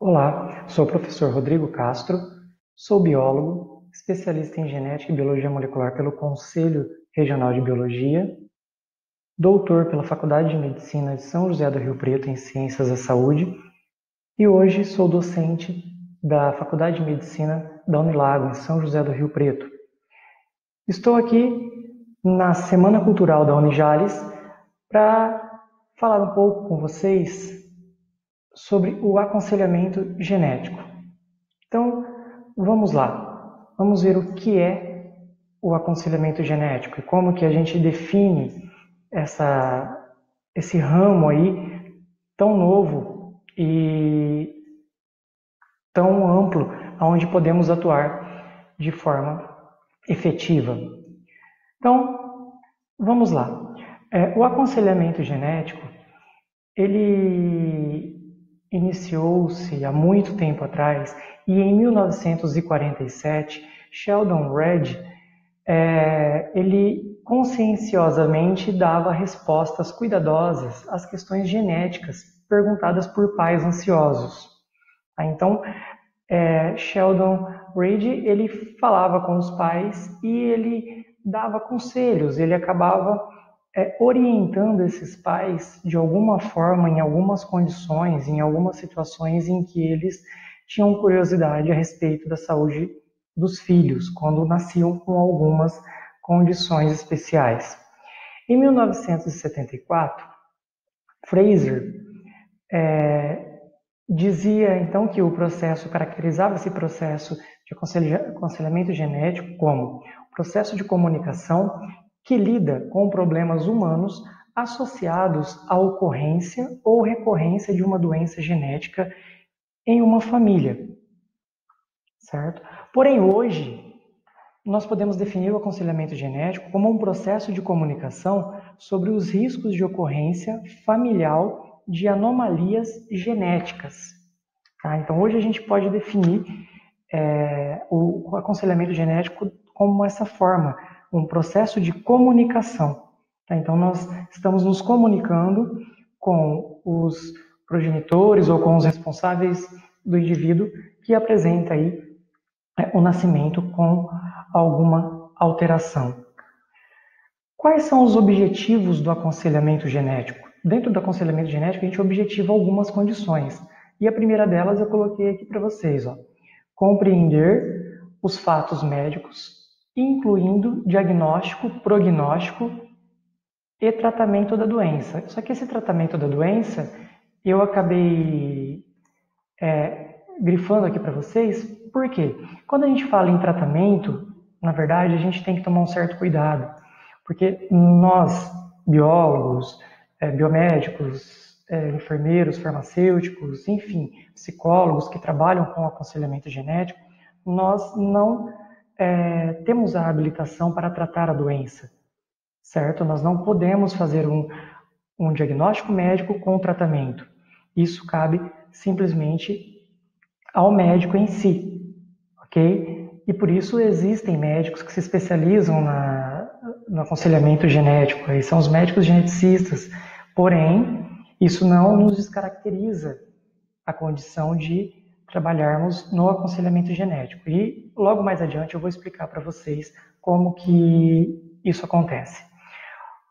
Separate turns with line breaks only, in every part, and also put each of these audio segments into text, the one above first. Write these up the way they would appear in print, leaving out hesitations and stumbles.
Olá, sou o professor Rodrigo Castro, sou biólogo, especialista em genética e biologia molecular pelo Conselho Regional de Biologia, doutor pela Faculdade de Medicina de São José do Rio Preto em Ciências da Saúde e hoje sou docente da Faculdade de Medicina da Unilago em São José do Rio Preto. Estou aqui na Semana Cultural da Unijales para falar um pouco com vocês sobre o aconselhamento genético. Então, vamos lá. Vamos ver o que é o aconselhamento genético e como que a gente define esse ramo aí tão novo e tão amplo, onde podemos atuar de forma efetiva. Então, vamos lá. O aconselhamento genético, ele iniciou-se há muito tempo atrás e em 1947, Sheldon Reed, ele conscienciosamente dava respostas cuidadosas às questões genéticas perguntadas por pais ansiosos. Então, Sheldon Reed, ele falava com os pais e ele dava conselhos, ele acabava orientando esses pais de alguma forma, em algumas condições, em algumas situações em que eles tinham curiosidade a respeito da saúde dos filhos, quando nasciam com algumas condições especiais. Em 1974, Fraser dizia então que o processo, caracterizava esse processo de aconselhamento genético como processo de comunicação que lida com problemas humanos associados à ocorrência ou recorrência de uma doença genética em uma família, certo? Porém, hoje, nós podemos definir o aconselhamento genético como um processo de comunicação sobre os riscos de ocorrência familiar de anomalias genéticas. Tá? Então, hoje a gente pode definir o aconselhamento genético como essa forma, um processo de comunicação. Tá? Então, nós estamos nos comunicando com os progenitores ou com os responsáveis do indivíduo que apresenta aí o nascimento com alguma alteração. Quais são os objetivos do aconselhamento genético? Dentro do aconselhamento genético, a gente objetiva algumas condições. E a primeira delas eu coloquei aqui para vocês. Compreender os fatos médicos, incluindo diagnóstico, prognóstico e tratamento da doença. Só que esse tratamento da doença, eu acabei grifando aqui para vocês, por quê? Quando a gente fala em tratamento, na verdade, a gente tem que tomar um certo cuidado, porque nós, biólogos, biomédicos, enfermeiros, farmacêuticos, enfim, psicólogos que trabalham com aconselhamento genético, nós não temos a habilitação para tratar a doença, certo? Nós não podemos fazer um diagnóstico médico com tratamento. Isso cabe simplesmente ao médico em si, ok? E por isso existem médicos que se especializam no aconselhamento genético, aí são os médicos geneticistas, porém, isso não nos descaracteriza a condição de trabalharmos no aconselhamento genético. E logo mais adiante eu vou explicar para vocês como que isso acontece.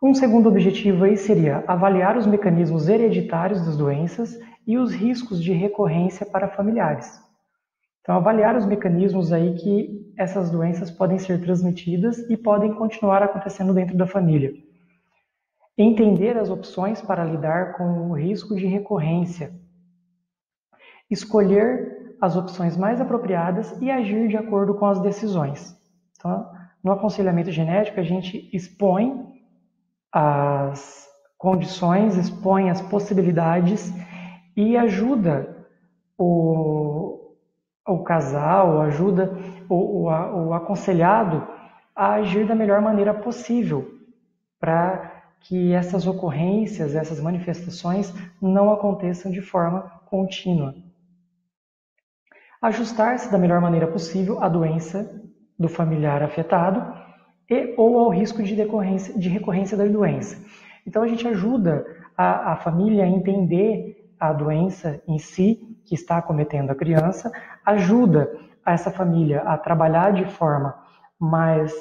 Um segundo objetivo aí seria avaliar os mecanismos hereditários das doenças e os riscos de recorrência para familiares. Então, avaliar os mecanismos aí que essas doenças podem ser transmitidas e podem continuar acontecendo dentro da família. Entender as opções para lidar com o risco de recorrência. Escolher as opções mais apropriadas e agir de acordo com as decisões. Então, no aconselhamento genético, a gente expõe as condições, expõe as possibilidades e ajuda o casal, ajuda o aconselhado a agir da melhor maneira possível para que essas ocorrências, essas manifestações não aconteçam de forma contínua. Ajustar-se da melhor maneira possível à doença do familiar afetado e ou ao risco de recorrência da doença. Então a gente ajuda a família a entender a doença em si que está acometendo a criança, ajuda essa família a trabalhar de forma mais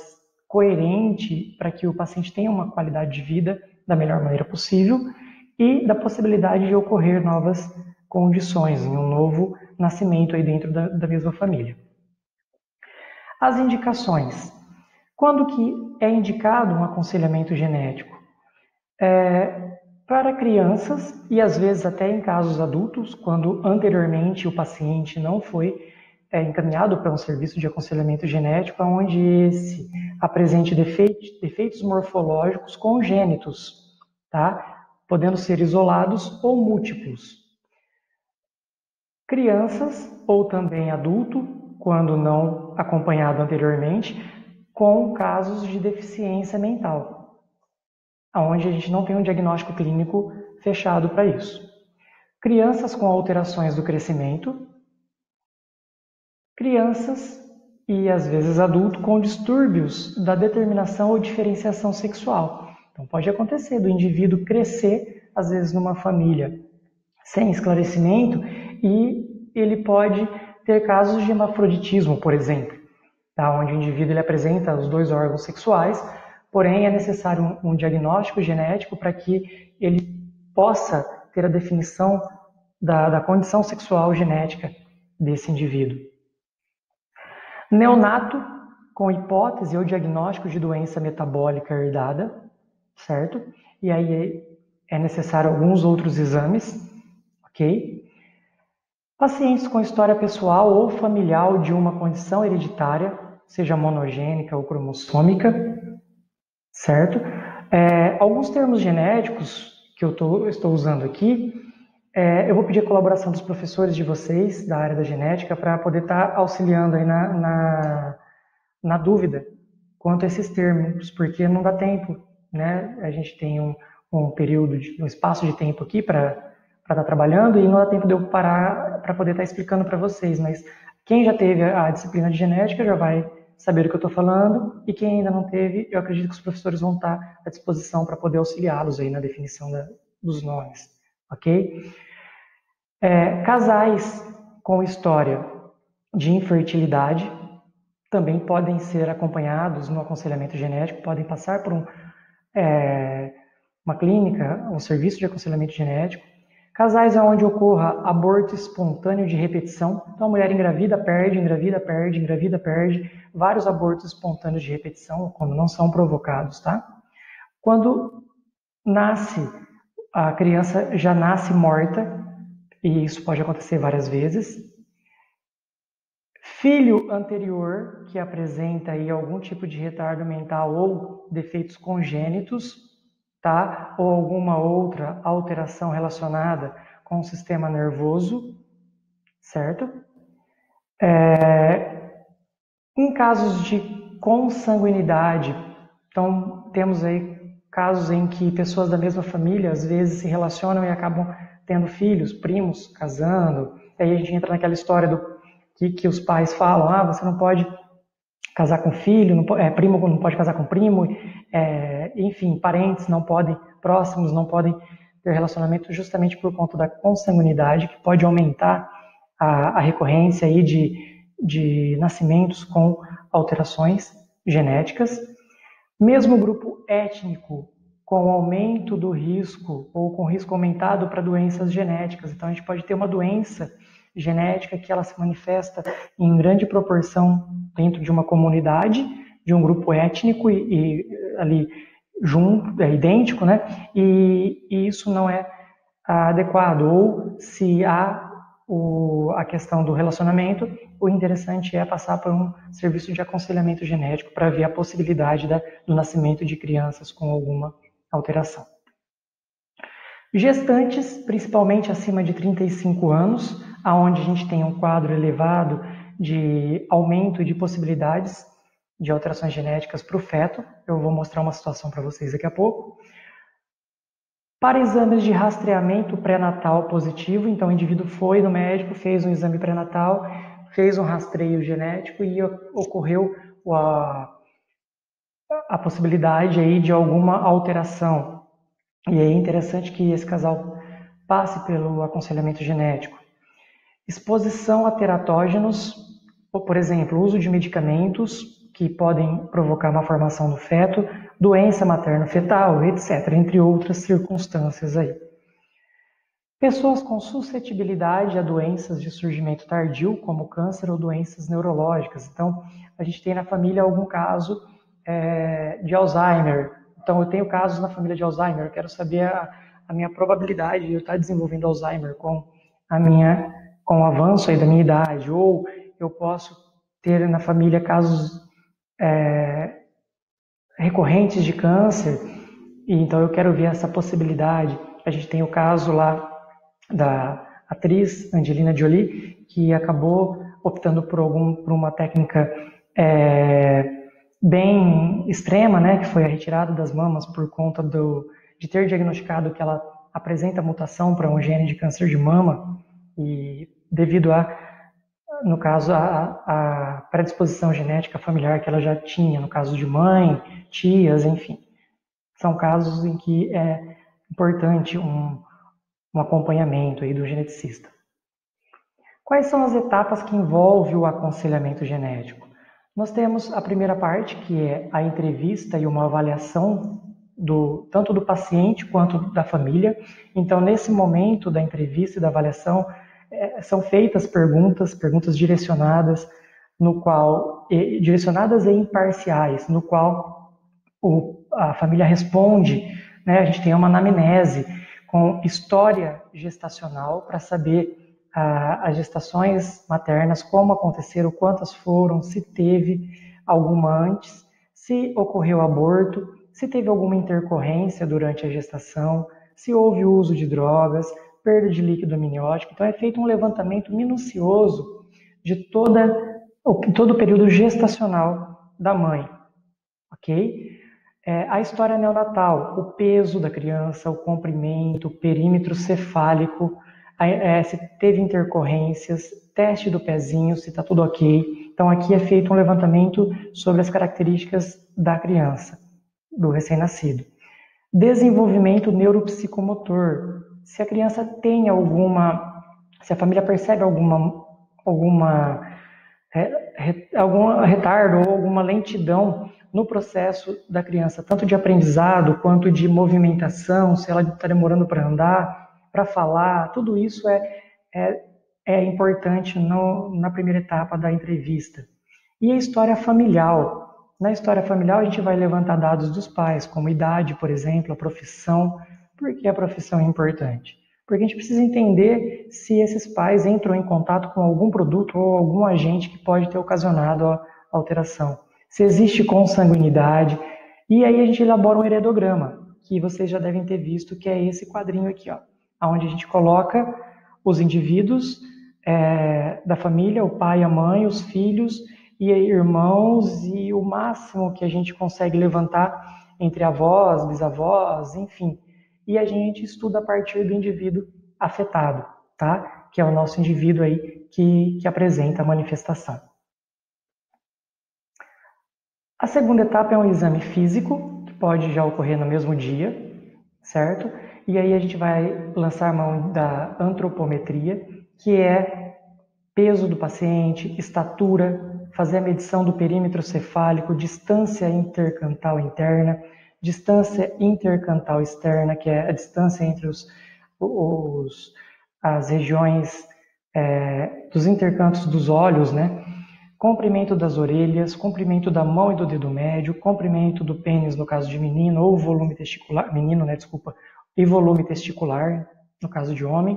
coerente para que o paciente tenha uma qualidade de vida da melhor maneira possível e da possibilidade de ocorrer novas condições, em um novo nascimento aí dentro da mesma família. As indicações. Quando que é indicado um aconselhamento genético? Para crianças e às vezes até em casos adultos, quando anteriormente o paciente não foi encaminhado para um serviço de aconselhamento genético, onde esse apresente defeitos morfológicos congênitos, tá? Podendo ser isolados ou múltiplos. Crianças ou também adulto, quando não acompanhado anteriormente, com casos de deficiência mental, onde a gente não tem um diagnóstico clínico fechado para isso. Crianças com alterações do crescimento, crianças e às vezes adulto com distúrbios da determinação ou diferenciação sexual. Então pode acontecer do indivíduo crescer, às vezes numa família sem esclarecimento, e ele pode ter casos de hermafroditismo, por exemplo, tá? Onde o indivíduo ele apresenta os dois órgãos sexuais, porém é necessário um diagnóstico genético para que ele possa ter a definição da condição sexual genética desse indivíduo. Neonato com hipótese ou diagnóstico de doença metabólica herdada, certo? E aí é necessário alguns outros exames, ok? Pacientes com história pessoal ou familiar de uma condição hereditária, seja monogênica ou cromossômica, certo? Alguns termos genéticos que eu estou usando aqui, eu vou pedir a colaboração dos professores de vocês, da área da genética, para poder estar auxiliando aí na dúvida quanto a esses termos, porque não dá tempo, né? A gente tem um período, um espaço de tempo aqui para estar trabalhando e não dá tempo de eu parar para poder estar explicando para vocês, mas quem já teve a disciplina de genética já vai saber do que eu estou falando, e quem ainda não teve, eu acredito que os professores vão estar à disposição para poder auxiliá-los aí na definição dos nomes, ok? Casais com história de infertilidade também podem ser acompanhados no aconselhamento genético, podem passar por uma clínica, um serviço de aconselhamento genético. Casais onde ocorra aborto espontâneo de repetição. Então a mulher engravida, perde, engravida, perde, engravida, perde. Vários abortos espontâneos de repetição, quando não são provocados, tá? Quando nasce, a criança já nasce morta, e isso pode acontecer várias vezes. Filho anterior que apresenta aí algum tipo de retardo mental ou defeitos congênitos, tá? Ou alguma outra alteração relacionada com o sistema nervoso, certo? Em casos de consanguinidade, então temos aí casos em que pessoas da mesma família às vezes se relacionam e acabam tendo filhos, primos, casando. Aí a gente entra naquela história que os pais falam, você não pode casar com filho, primo não pode casar com primo, enfim, parentes não podem, próximos não podem ter relacionamento justamente por conta da consanguinidade, que pode aumentar a recorrência aí de nascimentos com alterações genéticas. Mesmo grupo étnico com aumento do risco ou com risco aumentado para doenças genéticas. Então a gente pode ter uma doença genética que ela se manifesta em grande proporção dentro de uma comunidade, de um grupo étnico e ali junto, idêntico, né? E isso não é adequado. Ou se há a questão do relacionamento, o interessante é passar por um serviço de aconselhamento genético para ver a possibilidade do nascimento de crianças com alguma alteração. Gestantes, principalmente acima de 35 anos, aonde a gente tem um quadro elevado de aumento de possibilidades de alterações genéticas para o feto. Eu vou mostrar uma situação para vocês daqui a pouco. Para exames de rastreamento pré-natal positivo, então o indivíduo foi no médico, fez um exame pré-natal, fez um rastreio genético e ocorreu a possibilidade aí de alguma alteração. E é interessante que esse casal passe pelo aconselhamento genético. exposição a teratógenos, por exemplo, uso de medicamentos que podem provocar uma formação do feto, doença materno-fetal, etc., entre outras circunstâncias aí. Pessoas com suscetibilidade a doenças de surgimento tardio, como câncer ou doenças neurológicas. Então, a gente tem na família algum caso de Alzheimer. Então, eu tenho casos na família de Alzheimer, eu quero saber a minha probabilidade de eu estar desenvolvendo Alzheimer com o avanço aí da minha idade. Ou eu posso ter na família casos recorrentes de câncer, e então eu quero ver essa possibilidade. A gente tem o caso lá da atriz Angelina Jolie, que acabou optando por uma técnica bem extrema, né, que foi a retirada das mamas por conta de ter diagnosticado que ela apresenta mutação para um gene de câncer de mama, e devido no caso, a predisposição genética familiar que ela já tinha, no caso de mãe, tias, enfim. São casos em que é importante um acompanhamento aí do geneticista. Quais são as etapas que envolvem o aconselhamento genético? Nós temos a primeira parte, que é a entrevista e uma avaliação tanto do paciente quanto da família. Então, nesse momento da entrevista e da avaliação, são feitas perguntas direcionadas, direcionadas e imparciais, no qual a família responde, né? A gente tem uma anamnese com história gestacional para saber as gestações maternas, como aconteceram, quantas foram, se teve alguma antes, se ocorreu aborto, se teve alguma intercorrência durante a gestação, se houve uso de drogas, perda de líquido amniótico. Então é feito um levantamento minucioso de todo o período gestacional da mãe, ok? A história neonatal, o peso da criança, o comprimento, o perímetro cefálico, se teve intercorrências, teste do pezinho, se está tudo ok. Então aqui é feito um levantamento sobre as características da criança, do recém-nascido. Desenvolvimento neuropsicomotor. Se a criança tem se a família percebe algum retardo ou alguma lentidão no processo da criança, tanto de aprendizado quanto de movimentação, se ela está demorando para andar, para falar, tudo isso é importante na primeira etapa da entrevista. E a história familiar. Na história familiar, a gente vai levantar dados dos pais, como idade, por exemplo, a profissão. Por que a profissão é importante? Porque a gente precisa entender se esses pais entram em contato com algum produto ou algum agente que pode ter ocasionado a alteração. Se existe consanguinidade. E aí a gente elabora um heredograma, que vocês já devem ter visto, que é esse quadrinho aqui, ó, onde a gente coloca os indivíduos da família, o pai, a mãe, os filhos e irmãos, e o máximo que a gente consegue levantar entre avós, bisavós, enfim. E a gente estuda a partir do indivíduo afetado, tá? Que é o nosso indivíduo aí que apresenta a manifestação. A segunda etapa é um exame físico, que pode já ocorrer no mesmo dia, certo? E aí a gente vai lançar a mão da antropometria, que é peso do paciente, estatura, fazer a medição do perímetro cefálico, distância intercantal interna, distância intercantal externa, que é a distância entre as regiões dos intercantos dos olhos, né? Comprimento das orelhas, comprimento da mão e do dedo médio, comprimento do pênis no caso de menino, ou volume testicular, menino, né, desculpa, e volume testicular no caso de homem.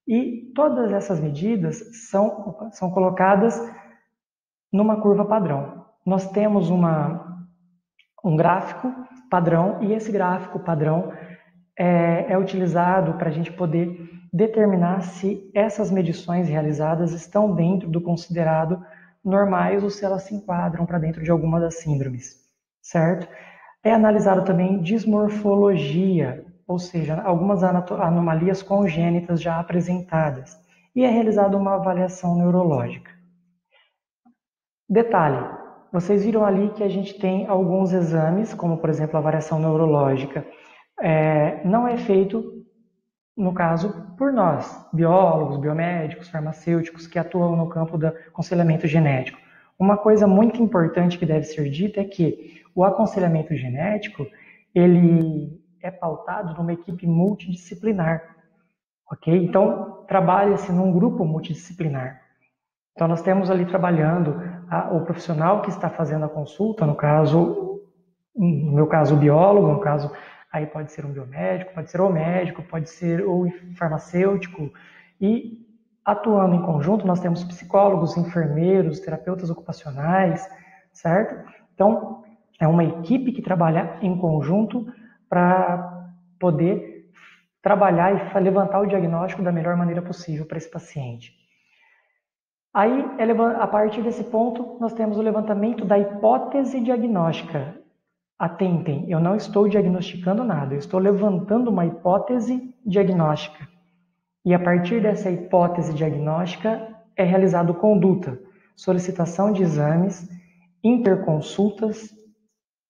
E todas essas medidas são colocadas numa curva padrão. Nós temos um gráfico padrão, e esse gráfico padrão é utilizado para a gente poder determinar se essas medições realizadas estão dentro do considerado normais ou se elas se enquadram para dentro de alguma das síndromes, certo? É analisado também dismorfologia, ou seja, algumas anomalias congênitas já apresentadas, e é realizada uma avaliação neurológica. Detalhe, vocês viram ali que a gente tem alguns exames, como por exemplo a avaliação neurológica, não é feito no caso, por nós, biólogos, biomédicos, farmacêuticos, que atuam no campo do aconselhamento genético. Uma coisa muito importante que deve ser dita é que o aconselhamento genético, ele é pautado numa equipe multidisciplinar, ok? Então, trabalha-se num grupo multidisciplinar. Então, nós temos ali trabalhando o profissional que está fazendo a consulta, no meu caso, o biólogo, no caso, aí pode ser um biomédico, pode ser o médico, pode ser o farmacêutico, e atuando em conjunto, nós temos psicólogos, enfermeiros, terapeutas ocupacionais, certo? Então, é uma equipe que trabalha em conjunto para poder trabalhar e levantar o diagnóstico da melhor maneira possível para esse paciente. Aí, a partir desse ponto, nós temos o levantamento da hipótese diagnóstica. Atentem, eu não estou diagnosticando nada, eu estou levantando uma hipótese diagnóstica. E a partir dessa hipótese diagnóstica é realizado conduta, solicitação de exames, interconsultas,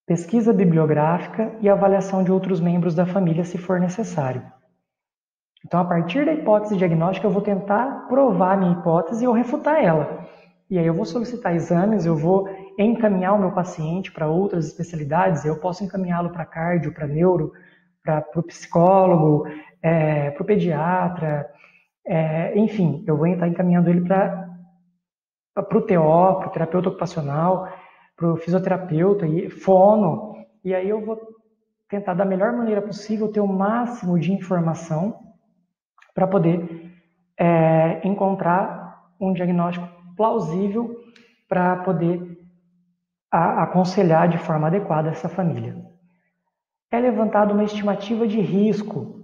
pesquisa bibliográfica e avaliação de outros membros da família, se for necessário. Então, a partir da hipótese diagnóstica, eu vou tentar provar a minha hipótese ou refutar ela. E aí eu vou solicitar exames, eu vou encaminhar o meu paciente para outras especialidades, eu posso encaminhá-lo para cardio, para neuro, para o psicólogo, para o pediatra, enfim, eu vou estar encaminhando ele para o TO, para o terapeuta ocupacional, para o fisioterapeuta, fono, e aí eu vou tentar da melhor maneira possível ter o máximo de informação para poder encontrar um diagnóstico plausível para poder aconselhar de forma adequada essa família. É levantada uma estimativa de risco.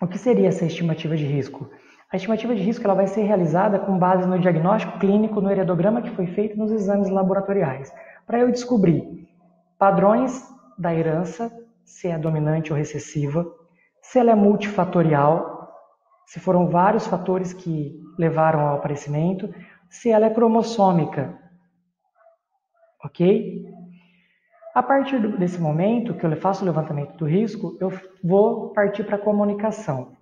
O que seria essa estimativa de risco? A estimativa de risco ela vai ser realizada com base no diagnóstico clínico, no heredograma que foi feito nos exames laboratoriais, para eu descobrir padrões da herança, se é dominante ou recessiva, se ela é multifatorial, se foram vários fatores que levaram ao aparecimento, se ela é cromossômica, ok? A partir desse momento que eu faço o levantamento do risco, eu vou partir para a comunicação.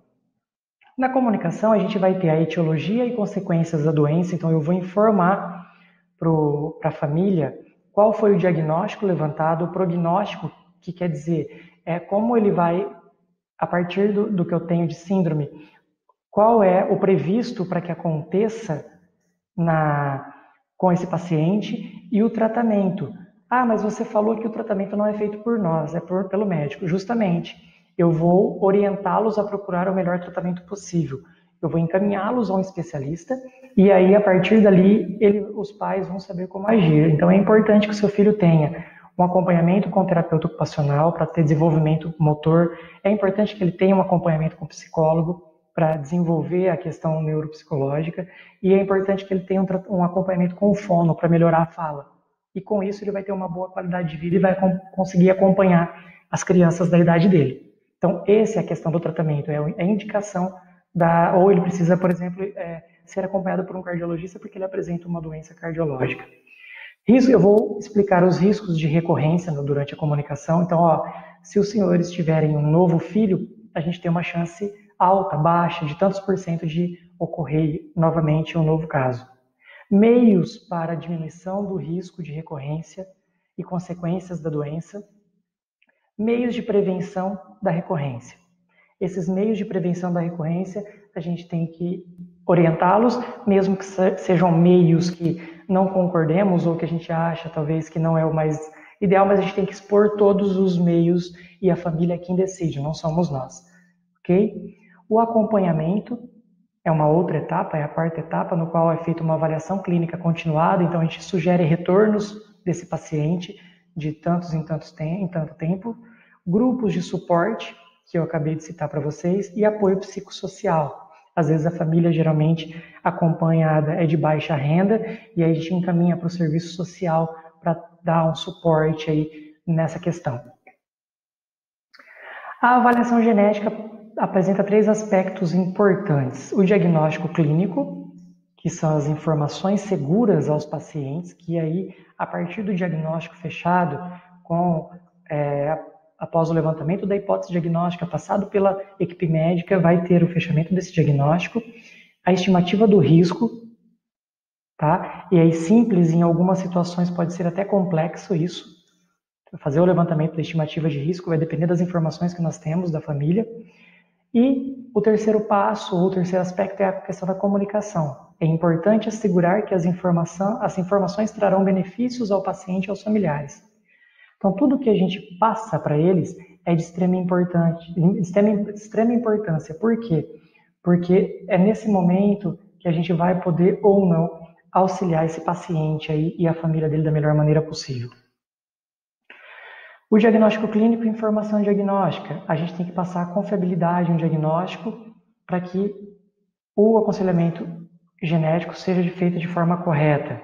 Na comunicação, a gente vai ter a etiologia e consequências da doença, então eu vou informar para a família qual foi o diagnóstico levantado, o prognóstico, que quer dizer, como ele vai, a partir do que eu tenho de síndrome, qual é o previsto para que aconteça com esse paciente e o tratamento. Ah, mas você falou que o tratamento não é feito por nós, é pelo médico. Justamente, eu vou orientá-los a procurar o melhor tratamento possível. Eu vou encaminhá-los a um especialista e aí, a partir dali, os pais vão saber como agir. Então, é importante que o seu filho tenha um acompanhamento com o terapeuta ocupacional para ter desenvolvimento motor. É importante que ele tenha um acompanhamento com o psicólogo para desenvolver a questão neuropsicológica, e é importante que ele tenha um acompanhamento com o fono para melhorar a fala. E com isso ele vai ter uma boa qualidade de vida e vai conseguir acompanhar as crianças da idade dele. Então, essa é a questão do tratamento, é a indicação ou ele precisa, por exemplo, ser acompanhado por um cardiologista porque ele apresenta uma doença cardiológica. Eu vou explicar os riscos de recorrência durante a comunicação. Então, se os senhores tiverem um novo filho, a gente tem uma chance alta, baixa, de tantos por cento de ocorrer novamente um novo caso. Meios para diminuição do risco de recorrência e consequências da doença. Meios de prevenção da recorrência. Esses meios de prevenção da recorrência, a gente tem que orientá-los, mesmo que sejam meios que não concordemos ou que a gente acha talvez que não é o mais ideal, mas a gente tem que expor todos os meios e a família é quem decide, não somos nós. Ok? O acompanhamento é uma outra etapa, é a quarta etapa, no qual é feita uma avaliação clínica continuada, então a gente sugere retornos desse paciente de tantos em tanto tempo, grupos de suporte, que eu acabei de citar para vocês, e apoio psicossocial. Às vezes a família geralmente acompanhada é de baixa renda, e aí a gente encaminha para o serviço social para dar um suporte aí nessa questão. A avaliação genética apresenta 3 aspectos importantes. O diagnóstico clínico, que são as informações seguras aos pacientes, que aí, a partir do diagnóstico fechado, com após o levantamento da hipótese diagnóstica, passado pela equipe médica, vai ter o fechamento desse diagnóstico, a estimativa do risco, tá? E aí simples, em algumas situações pode ser até complexo isso. Fazer o levantamento da estimativa de risco vai depender das informações que nós temos da família. E o terceiro passo, ou o terceiro aspecto, é a questão da comunicação. É importante assegurar que as informações trarão benefícios ao paciente e aos familiares. Então, tudo que a gente passa para eles é de extrema importância. Por quê? Porque é nesse momento que a gente vai poder ou não auxiliar esse paciente aí e a família dele da melhor maneira possível. O diagnóstico clínico e informação diagnóstica. A gente tem que passar a confiabilidade no diagnóstico para que o aconselhamento genético seja feito de forma correta.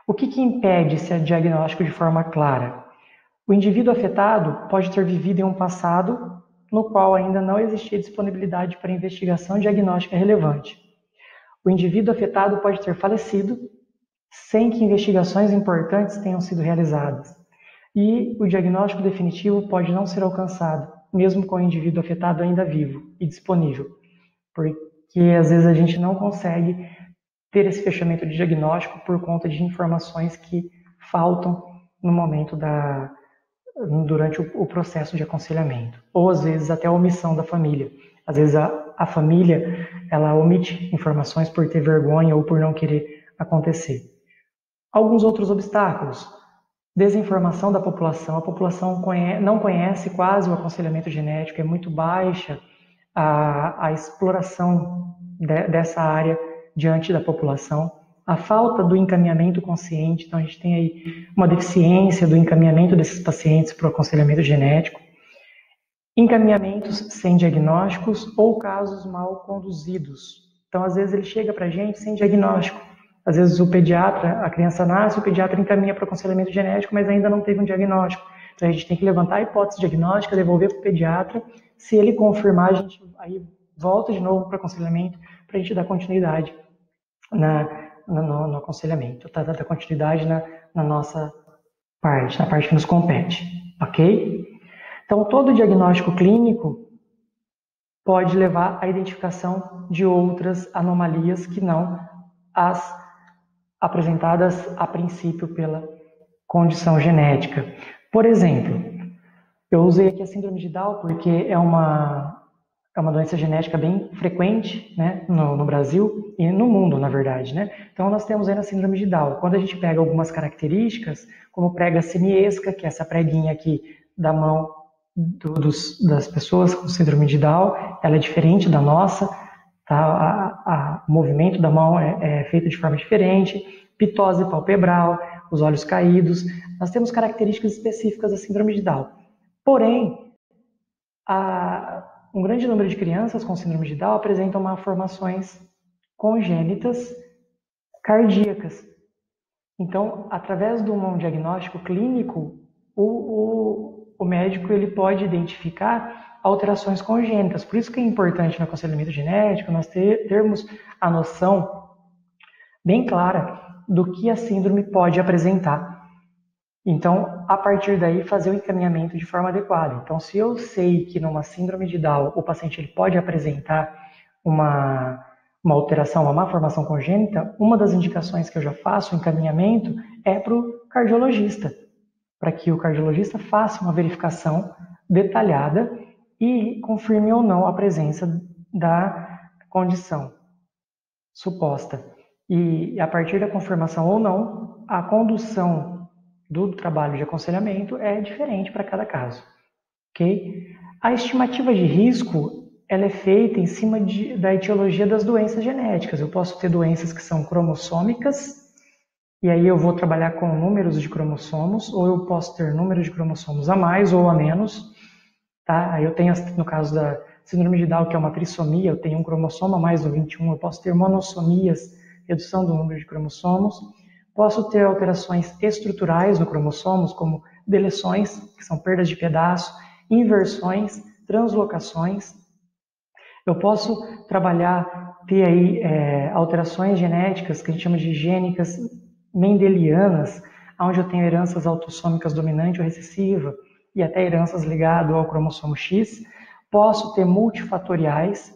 O que impede esse diagnóstico de forma clara? O indivíduo afetado pode ter vivido em um passado no qual ainda não existia disponibilidade para investigação diagnóstica relevante. O indivíduo afetado pode ter falecido sem que investigações importantes tenham sido realizadas. E o diagnóstico definitivo pode não ser alcançado, mesmo com o indivíduo afetado ainda vivo e disponível, porque às vezes a gente não consegue ter esse fechamento de diagnóstico por conta de informações que faltam no momento durante o processo de aconselhamento, ou às vezes até a omissão da família. Às vezes a família ela omite informações por ter vergonha ou por não querer acontecer. Alguns outros obstáculos. Desinformação da população. A população não conhece quase o aconselhamento genético, é muito baixa a exploração dessa área diante da população. A falta do encaminhamento consciente, então a gente tem aí uma deficiência do encaminhamento desses pacientes para o aconselhamento genético. Encaminhamentos sem diagnósticos ou casos mal conduzidos. Então, às vezes ele chega para a gente sem diagnóstico. Às vezes o pediatra, a criança nasce, o pediatra encaminha para o aconselhamento genético, mas ainda não teve um diagnóstico. Então a gente tem que levantar a hipótese diagnóstica, devolver para o pediatra. Se ele confirmar, a gente aí volta de novo para o aconselhamento para a gente dar continuidade no aconselhamento, tá? Dar continuidade na nossa parte, na parte que nos compete, ok? Então todo diagnóstico clínico pode levar à identificação de outras anomalias que não as apresentadas a princípio pela condição genética. Por exemplo, eu usei aqui a síndrome de Down porque é uma doença genética bem frequente, né, no Brasil e no mundo, na verdade, né? Então nós temos aí na síndrome de Down. Quando a gente pega algumas características, como prega semiesca, que é essa preguinha aqui da mão das pessoas com síndrome de Down, ela é diferente da nossa. Tá? O movimento da mão é feito de forma diferente, pitose palpebral, os olhos caídos. Nós temos características específicas da síndrome de Down. Porém, um grande número de crianças com síndrome de Down apresentam malformações congênitas cardíacas. Então, através de um diagnóstico clínico, o médico ele pode identificar alterações congênitas. Por isso que é importante no aconselhamento genético nós termos a noção bem clara do que a síndrome pode apresentar. Então, a partir daí, fazer o encaminhamento de forma adequada. Então, se eu sei que numa síndrome de Down o paciente ele pode apresentar uma alteração, uma malformação congênita, uma das indicações que eu já faço, o encaminhamento, é para o cardiologista, para que o cardiologista faça uma verificação detalhada e confirme ou não a presença da condição suposta. E a partir da confirmação ou não, a condução do trabalho de aconselhamento é diferente para cada caso. Okay? A estimativa de risco ela é feita em cima da etiologia das doenças genéticas. Eu posso ter doenças que são cromossômicas, e aí eu vou trabalhar com números de cromossomos, ou eu posso ter números de cromossomos a mais ou a menos. Tá? Aí eu tenho, no caso da síndrome de Down, que é uma trissomia, eu tenho um cromossomo a mais do 21, eu posso ter monossomias, redução do número de cromossomos, posso ter alterações estruturais no cromossomos, como deleções, que são perdas de pedaço, inversões, translocações. Eu posso ter aí alterações genéticas, que a gente chama de gênicas mendelianas, onde eu tenho heranças autossômicas dominante ou recessiva, e até heranças ligadas ao cromossomo X. Posso ter multifatoriais,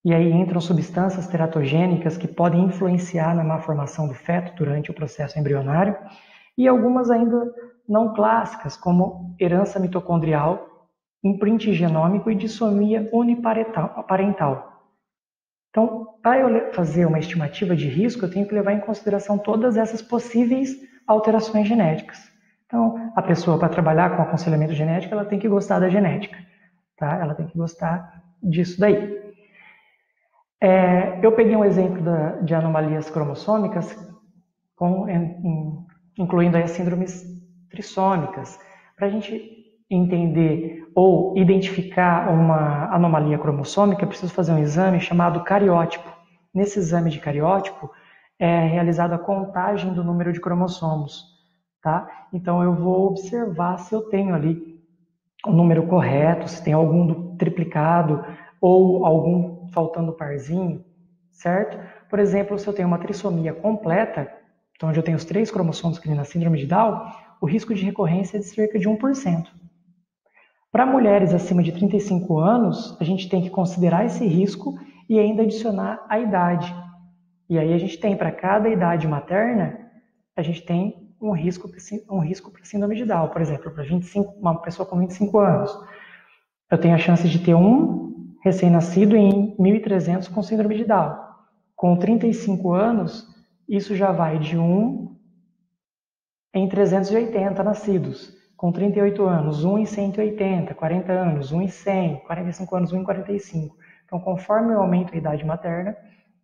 e aí entram substâncias teratogênicas que podem influenciar na malformação do feto durante o processo embrionário, e algumas ainda não clássicas, como herança mitocondrial, imprint genômico e dissomia uniparental. Então, para eu fazer uma estimativa de risco, eu tenho que levar em consideração todas essas possíveis alterações genéticas. Então, a pessoa, para trabalhar com aconselhamento genético, ela tem que gostar da genética, tá? Ela tem que gostar disso daí. Eu peguei um exemplo de anomalias cromossômicas, incluindo aí as síndromes trissômicas, para a gente entender ou identificar uma anomalia cromossômica, eu preciso fazer um exame chamado cariótipo. Nesse exame de cariótipo é realizada a contagem do número de cromossomos, tá? Então eu vou observar se eu tenho ali o número correto, se tem algum triplicado ou algum faltando parzinho, certo? Por exemplo, se eu tenho uma trissomia completa, então onde eu tenho os 3 cromossomos que nem na síndrome de Down, o risco de recorrência é de cerca de 1%. Para mulheres acima de 35 anos, a gente tem que considerar esse risco e ainda adicionar a idade. E aí a gente tem, para cada idade materna, a gente tem um risco para síndrome de Down. Por exemplo, para uma pessoa com 25 anos, eu tenho a chance de ter um recém-nascido em 1.300 com síndrome de Down. Com 35 anos, isso já vai de 1 em 380 nascidos. Com 38 anos, 1 em 180, 40 anos, 1 em 100, 45 anos, 1 em 45. Então, conforme eu aumento a idade materna,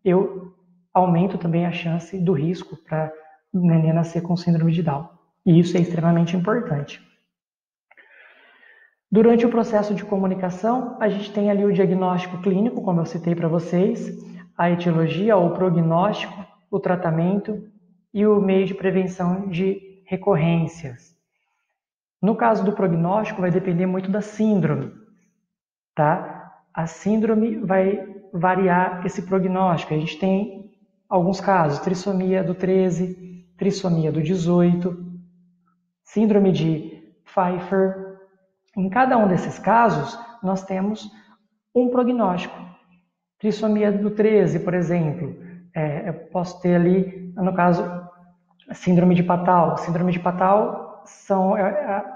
eu aumento também a chance do risco para o neném nascer com síndrome de Down. E isso é extremamente importante. Durante o processo de comunicação, a gente tem ali o diagnóstico clínico, como eu citei para vocês, a etiologia ou prognóstico, o tratamento e o meio de prevenção de recorrências. No caso do prognóstico, vai depender muito da síndrome, tá? A síndrome vai variar esse prognóstico. A gente tem alguns casos, trissomia do 13, trissomia do 18, síndrome de Pfeiffer. Em cada um desses casos, nós temos um prognóstico. Trissomia do 13, por exemplo, eu posso ter ali, no caso, a síndrome de Patau. Síndrome de Patau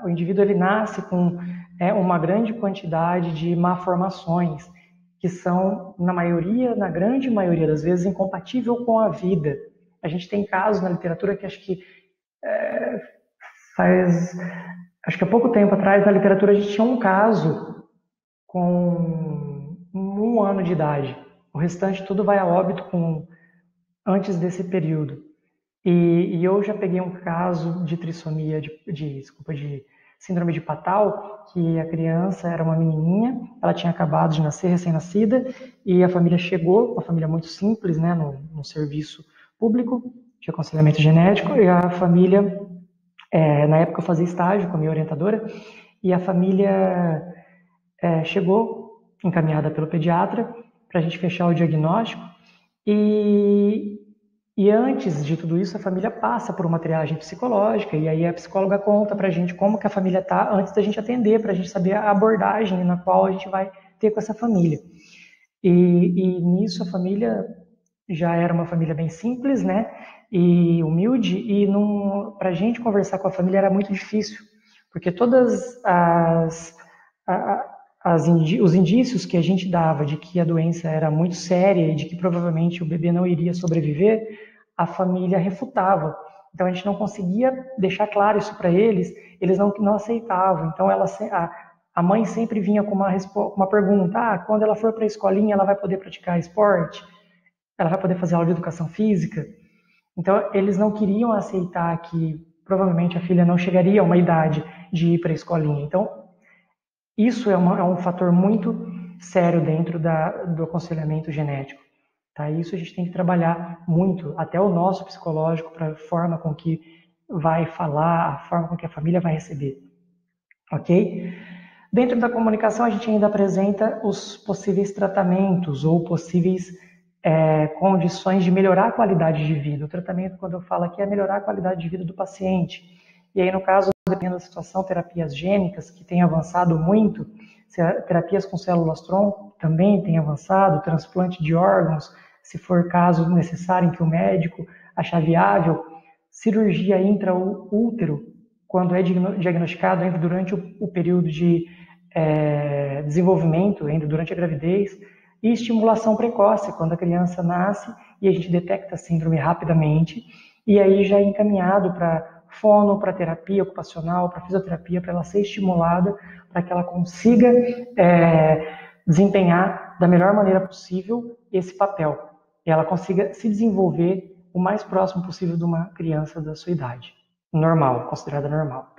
o indivíduo ele nasce com uma grande quantidade de malformações que são, na grande maioria das vezes, incompatível com a vida. A gente tem casos na literatura que acho que há pouco tempo atrás, na literatura, a gente tinha um caso com 1 ano de idade. O restante tudo vai a óbito antes desse período. E eu já peguei um caso de trissomia, de síndrome de Patau, que a criança era uma menininha, ela tinha acabado de nascer, recém-nascida, e a família chegou, uma família muito simples, né, no serviço público de aconselhamento genético, e a família, na época eu fazia estágio com a minha orientadora, e a família chegou, encaminhada pelo pediatra, para a gente fechar o diagnóstico, e antes de tudo isso, a família passa por uma triagem psicológica, e aí a psicóloga conta pra gente como que a família tá antes da gente atender, pra gente saber a abordagem na qual a gente vai ter com essa família. E nisso a família já era uma família bem simples, né, e humilde, e pra gente conversar com a família era muito difícil, porque todas os indícios que a gente dava de que a doença era muito séria e de que provavelmente o bebê não iria sobreviver, a família refutava. Então a gente não conseguia deixar claro isso para eles não aceitavam. Então a mãe sempre vinha com uma pergunta: quando ela for para a escolinha ela vai poder praticar esporte? Ela vai poder fazer aula de educação física? Então eles não queriam aceitar que provavelmente a filha não chegaria a uma idade de ir para a escolinha. Então isso é um fator muito sério dentro do aconselhamento genético. Tá? Isso a gente tem que trabalhar muito, até o nosso psicológico, para a forma com que vai falar, a forma com que a família vai receber. Ok? Dentro da comunicação, a gente ainda apresenta os possíveis tratamentos ou possíveis condições de melhorar a qualidade de vida. O tratamento, quando eu falo aqui, é melhorar a qualidade de vida do paciente. E aí, no caso dependendo da situação, terapias gênicas, que têm avançado muito, terapias com células-tronco também têm avançado, transplante de órgãos, se for caso necessário em que o médico achar viável, cirurgia intraútero, quando é diagnosticado ainda durante o período de desenvolvimento, ainda durante a gravidez, e estimulação precoce, quando a criança nasce e a gente detecta a síndrome rapidamente, e aí já é encaminhado para fono, para terapia ocupacional, para fisioterapia, para ela ser estimulada, para que ela consiga desempenhar da melhor maneira possível esse papel, e ela consiga se desenvolver o mais próximo possível de uma criança da sua idade, normal, considerada normal.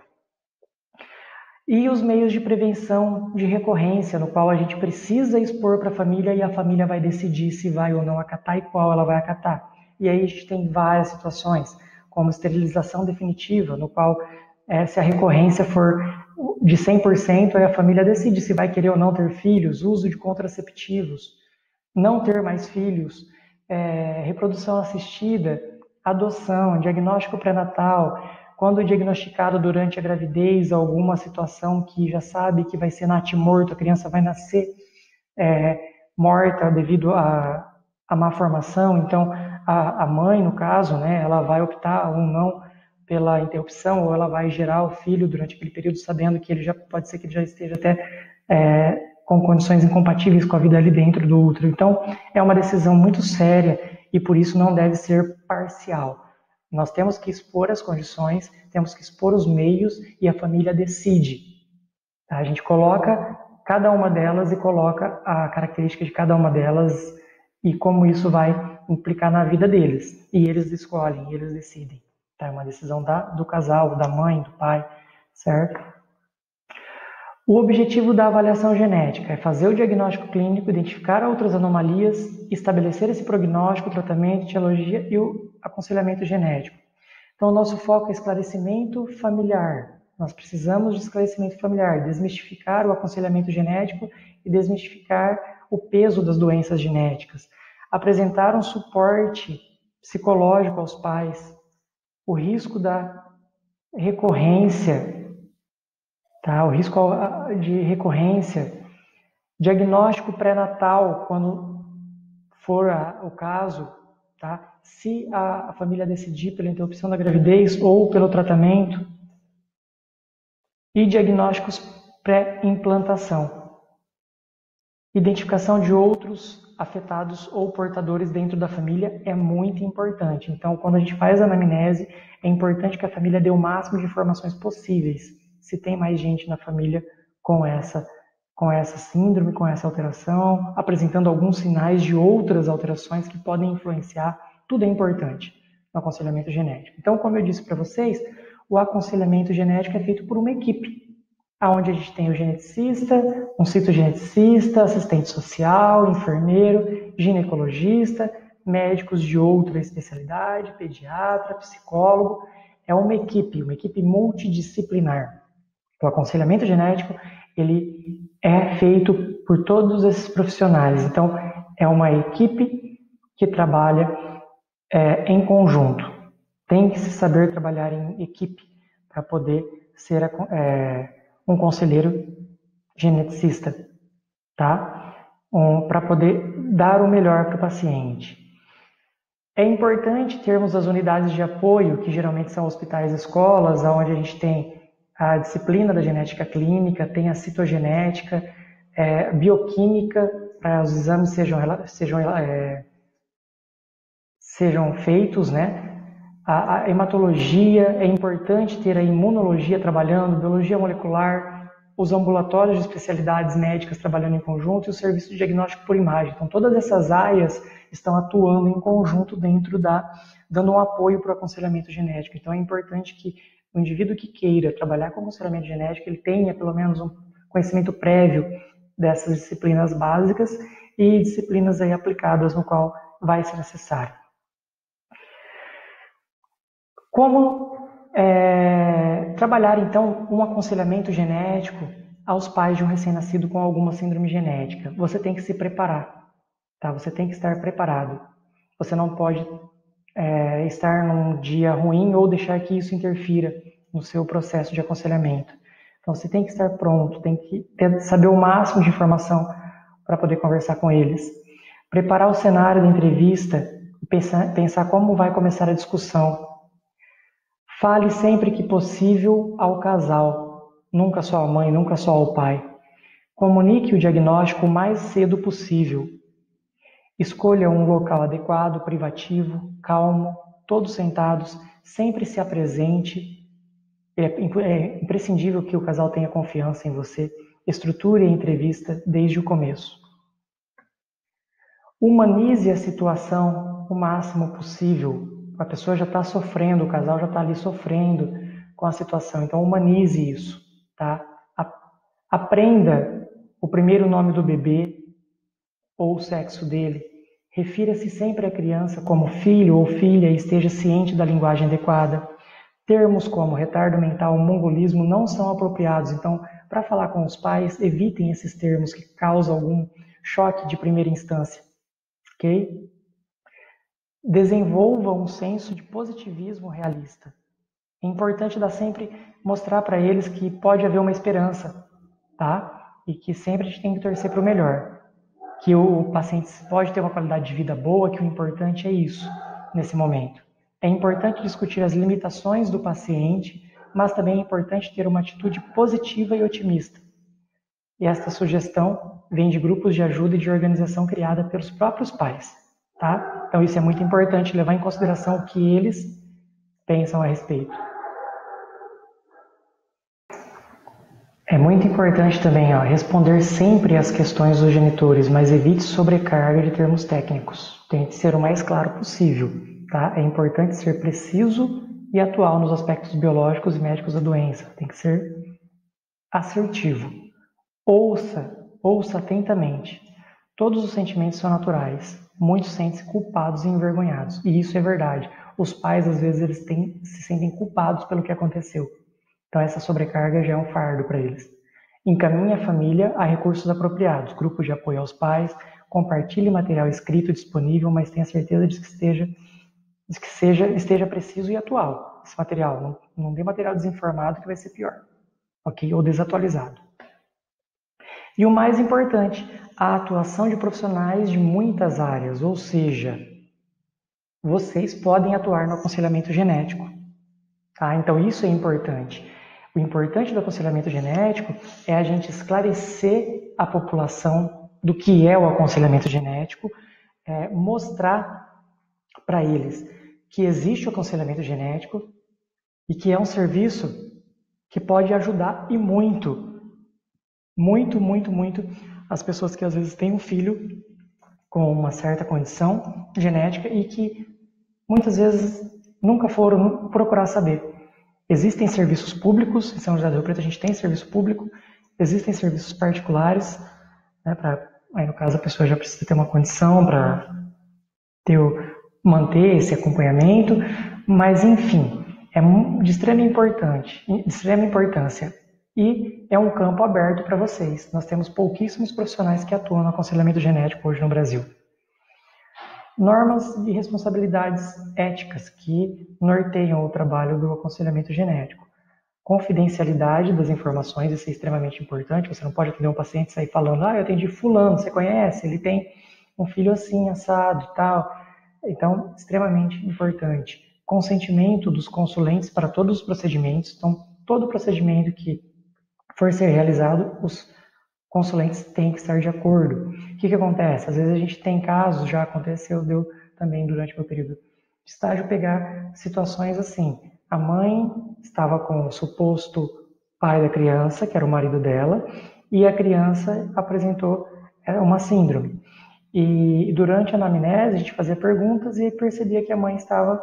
E os meios de prevenção de recorrência, no qual a gente precisa expor para a família e a família vai decidir se vai ou não acatar e qual ela vai acatar. E aí a gente tem várias situações, como esterilização definitiva, no qual se a recorrência for de 100%, aí a família decide se vai querer ou não ter filhos, uso de contraceptivos, não ter mais filhos, reprodução assistida, adoção, diagnóstico pré-natal, quando diagnosticado durante a gravidez alguma situação que já sabe que vai ser natimorto, a criança vai nascer morta devido à má formação, então a mãe, no caso, né, ela vai optar ou não pela interrupção, ou ela vai gerar o filho durante aquele período sabendo que ele já pode ser que ele já esteja até com condições incompatíveis com a vida ali dentro do útero. Então, é uma decisão muito séria e por isso não deve ser parcial. Nós temos que expor as condições, temos que expor os meios e a família decide. Tá? A gente coloca cada uma delas e coloca a característica de cada uma delas e como isso vai implicar na vida deles. E eles escolhem, eles decidem. Tá? É uma decisão do casal, da mãe, do pai, certo? O objetivo da avaliação genética é fazer o diagnóstico clínico, identificar outras anomalias, estabelecer esse prognóstico, tratamento, etiologia e o aconselhamento genético. Então, o nosso foco é esclarecimento familiar. Nós precisamos de esclarecimento familiar, desmistificar o aconselhamento genético e desmistificar o peso das doenças genéticas. Apresentar um suporte psicológico aos pais, o risco da recorrência, tá? O risco de recorrência, diagnóstico pré-natal, quando for o caso, tá? Se a família decidir pela interrupção da gravidez ou pelo tratamento, e diagnósticos pré-implantação. Identificação de outros afetados ou portadores dentro da família é muito importante. Então, quando a gente faz a anamnese, é importante que a família dê o máximo de informações possíveis. Se tem mais gente na família com essa síndrome, com essa alteração, apresentando alguns sinais de outras alterações que podem influenciar, tudo é importante no aconselhamento genético. Então, como eu disse para vocês, o aconselhamento genético é feito por uma equipe, onde a gente tem o geneticista, um citogeneticista, assistente social, enfermeiro, ginecologista, médicos de outra especialidade, pediatra, psicólogo. É uma equipe multidisciplinar. O aconselhamento genético, ele é feito por todos esses profissionais. Então, é uma equipe que trabalha em conjunto. Tem que se saber trabalhar em equipe para poder ser um conselheiro geneticista, tá? Para poder dar o melhor para o paciente. É importante termos as unidades de apoio, que geralmente são hospitais e escolas, onde a gente tem a disciplina da genética clínica, tem a citogenética, bioquímica, para os exames sejam feitos, né? A hematologia, é importante ter a imunologia trabalhando, biologia molecular, os ambulatórios de especialidades médicas trabalhando em conjunto e o serviço de diagnóstico por imagem. Então, todas essas áreas estão atuando em conjunto dando um apoio para o aconselhamento genético. Então, é importante que o indivíduo que queira trabalhar com aconselhamento genético, ele tenha pelo menos um conhecimento prévio dessas disciplinas básicas e disciplinas aí aplicadas no qual vai ser necessário. Como trabalhar, então, um aconselhamento genético aos pais de um recém-nascido com alguma síndrome genética? Você tem que se preparar, tá? Você tem que estar preparado. Você não pode estar num dia ruim ou deixar que isso interfira no seu processo de aconselhamento. Então, você tem que estar pronto, tem que saber o máximo de informação para poder conversar com eles. Preparar o cenário da entrevista e pensar como vai começar a discussão. Fale sempre que possível ao casal, nunca só à mãe, nunca só ao pai. Comunique o diagnóstico o mais cedo possível. Escolha um local adequado, privativo, calmo, todos sentados, sempre se apresente. É imprescindível que o casal tenha confiança em você. Estruture a entrevista desde o começo. Humanize a situação o máximo possível. A pessoa já está sofrendo, o casal já está ali sofrendo com a situação. Então, humanize isso, tá? Aprenda o primeiro nome do bebê ou o sexo dele. Refira-se sempre à criança como filho ou filha e esteja ciente da linguagem adequada. Termos como retardo mental, mongolismo não são apropriados. Então, para falar com os pais, evitem esses termos que causam algum choque de primeira instância. Ok? Desenvolva um senso de positivismo realista. É importante sempre mostrar para eles que pode haver uma esperança, tá? E que sempre a gente tem que torcer para o melhor. Que o paciente pode ter uma qualidade de vida boa, que o importante é isso, nesse momento. É importante discutir as limitações do paciente, mas também é importante ter uma atitude positiva e otimista. E esta sugestão vem de grupos de ajuda e de organização criada pelos próprios pais, tá? Então isso é muito importante, levar em consideração o que eles pensam a respeito. É muito importante também responder sempre às questões dos genitores, mas evite sobrecarga de termos técnicos. Tente ser o mais claro possível, tá? É importante ser preciso e atual nos aspectos biológicos e médicos da doença. Tem que ser assertivo. Ouça atentamente. Todos os sentimentos são naturais. Muitos sentem-se culpados e envergonhados. E isso é verdade. Os pais, às vezes, se sentem culpados pelo que aconteceu. Então, essa sobrecarga já é um fardo para eles. Encaminhe a família a recursos apropriados, grupos de apoio aos pais, compartilhe material escrito disponível, mas tenha certeza de que esteja preciso e atual esse material. Não dê material desinformado que vai ser pior, ok? Ou desatualizado. E o mais importante, a atuação de profissionais de muitas áreas, ou seja, vocês podem atuar no aconselhamento genético. Tá? Então, isso é importante. O importante do aconselhamento genético é a gente esclarecer a população do que é o aconselhamento genético, mostrar para eles que existe o aconselhamento genético e que é um serviço que pode ajudar e muito as pessoas que às vezes têm um filho com uma certa condição genética e que muitas vezes nunca foram procurar saber. Existem serviços públicos, em São José do Rio Preto a gente tem serviço público, existem serviços particulares, né, aí no caso a pessoa já precisa ter uma condição para manter esse acompanhamento, mas enfim, é de extrema importância e é um campo aberto para vocês. Nós temos pouquíssimos profissionais que atuam no aconselhamento genético hoje no Brasil. Normas e responsabilidades éticas que norteiam o trabalho do aconselhamento genético. Confidencialidade das informações, isso é extremamente importante. Você não pode atender um paciente e sair falando, eu atendi fulano, você conhece? Ele tem um filho assim, assado e tal. Então, extremamente importante. Consentimento dos consulentes para todos os procedimentos. Então, todo procedimento que for ser realizado, os consulentes têm que estar de acordo. O que acontece? Às vezes a gente tem casos, já aconteceu, deu também durante o meu período de estágio, pegar situações assim. A mãe estava com o suposto pai da criança, que era o marido dela, e a criança apresentou uma síndrome. E durante a anamnese a gente fazia perguntas e percebia que a mãe estava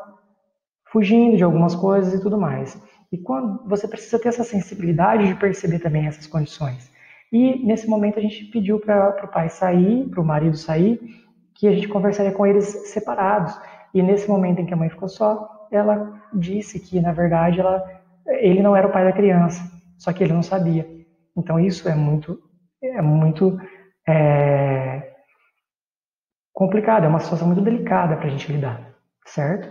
fugindo de algumas coisas e tudo mais. E quando você precisa ter essa sensibilidade de perceber também essas condições. E nesse momento a gente pediu para o pai sair, para o marido sair, que a gente conversaria com eles separados. E nesse momento em que a mãe ficou só, ela disse que na verdade ele não era o pai da criança, só que ele não sabia. Então isso é muito complicado, é uma situação muito delicada para a gente lidar, certo?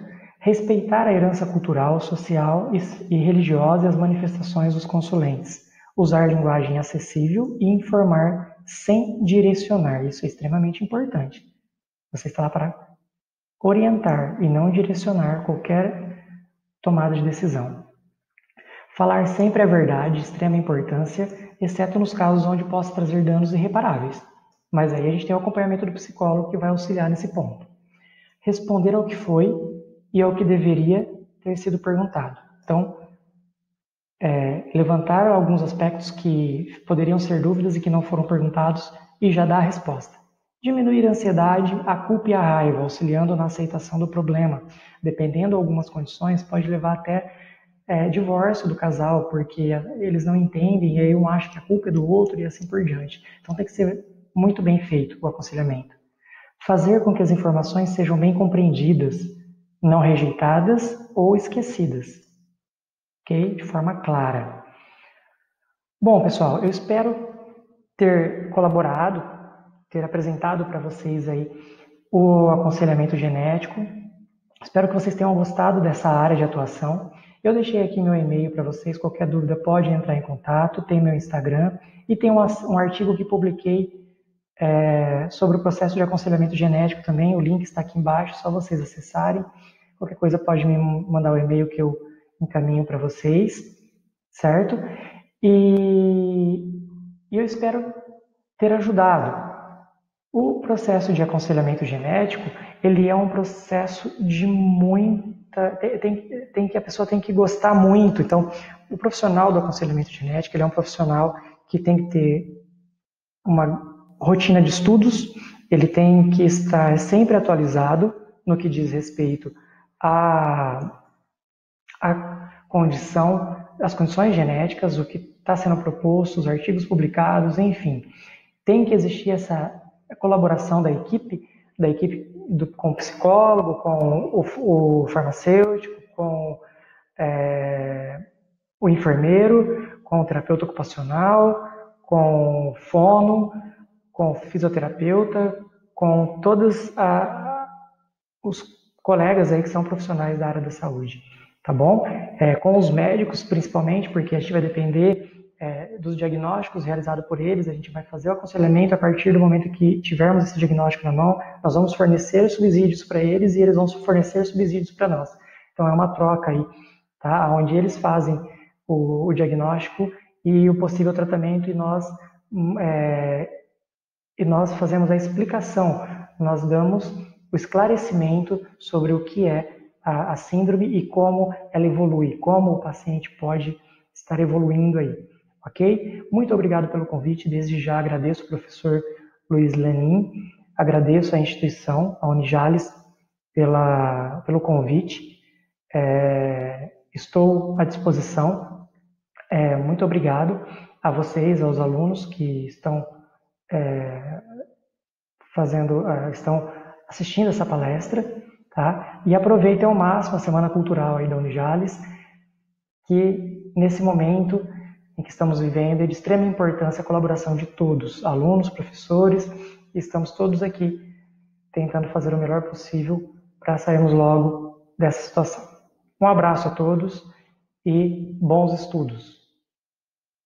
Respeitar a herança cultural, social e religiosa e as manifestações dos consulentes. Usar linguagem acessível e informar sem direcionar. Isso é extremamente importante. Você está lá para orientar e não direcionar qualquer tomada de decisão. Falar sempre a verdade, de extrema importância, exceto nos casos onde possa trazer danos irreparáveis. Mas aí a gente tem o acompanhamento do psicólogo que vai auxiliar nesse ponto. Responder ao que foi e ao que deveria ter sido perguntado. Então, levantar alguns aspectos que poderiam ser dúvidas e que não foram perguntados e já dar a resposta. Diminuir a ansiedade, a culpa e a raiva, auxiliando na aceitação do problema. Dependendo de algumas condições, pode levar até divórcio do casal, porque eles não entendem e aí um acha que a culpa é do outro e assim por diante. Então tem que ser muito bem feito o aconselhamento. Fazer com que as informações sejam bem compreendidas, não rejeitadas ou esquecidas, ok? De forma clara. Bom, pessoal, eu espero ter colaborado, ter apresentado para vocês aí o aconselhamento genético. Espero que vocês tenham gostado dessa área de atuação. Eu deixei aqui meu e-mail para vocês, qualquer dúvida pode entrar em contato, tem meu Instagram e tem um artigo que publiquei sobre o processo de aconselhamento genético também, o link está aqui embaixo, só vocês acessarem. Qualquer coisa pode me mandar o e-mail que eu encaminho para vocês, certo? E eu espero ter ajudado. O processo de aconselhamento genético, ele é um processo de muita... a pessoa tem que gostar muito. Então, o profissional do aconselhamento genético, ele é um profissional que tem que ter uma rotina de estudos, ele tem que estar sempre atualizado no que diz respeito à condição, as condições genéticas, o que está sendo proposto, os artigos publicados, enfim. Tem que existir essa colaboração da equipe com o psicólogo, com o farmacêutico, com o enfermeiro, com o terapeuta ocupacional, com o fono, com o fisioterapeuta, com todos os colegas aí que são profissionais da área da saúde, tá bom? Com os médicos, principalmente, porque a gente vai depender dos diagnósticos realizados por eles, a gente vai fazer o aconselhamento a partir do momento que tivermos esse diagnóstico na mão, nós vamos fornecer subsídios para eles e eles vão fornecer subsídios para nós. Então é uma troca aí, tá? Onde eles fazem o diagnóstico e o possível tratamento e nós fazemos a explicação, nós damos o esclarecimento sobre o que é a síndrome e como ela evolui, como o paciente pode estar evoluindo aí, ok? Muito obrigado pelo convite, desde já agradeço ao professor Luiz Lenin, agradeço à instituição, a Unijales, pelo convite, estou à disposição, muito obrigado a vocês, aos alunos que estão estão assistindo essa palestra, tá? E aproveitem ao máximo a Semana Cultural aí da Unijales, que nesse momento em que estamos vivendo é de extrema importância a colaboração de todos, alunos, professores, e estamos todos aqui tentando fazer o melhor possível para sairmos logo dessa situação. Um abraço a todos e bons estudos!